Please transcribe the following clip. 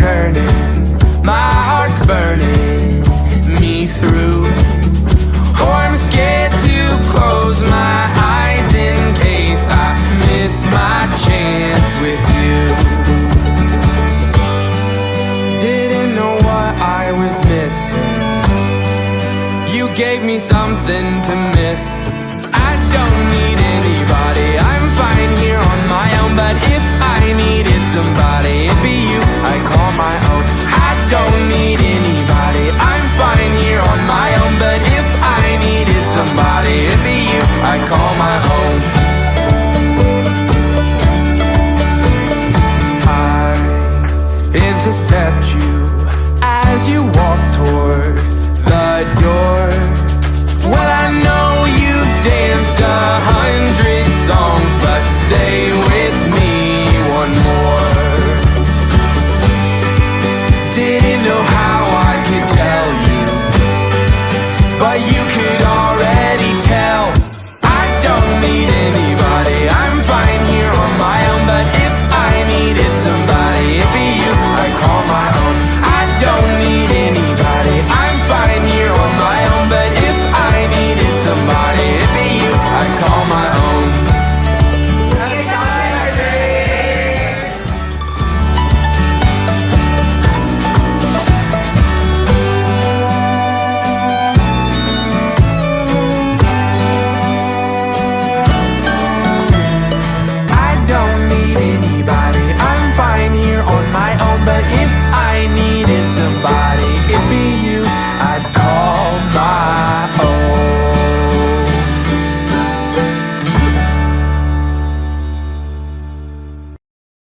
turning, my heart's burning me through. Oh, I'm scared to close my eyes in case I miss my chance with you. Didn't know what I was missing. You gave me something to miss. I don't need anybody, I'm fine here on my own. But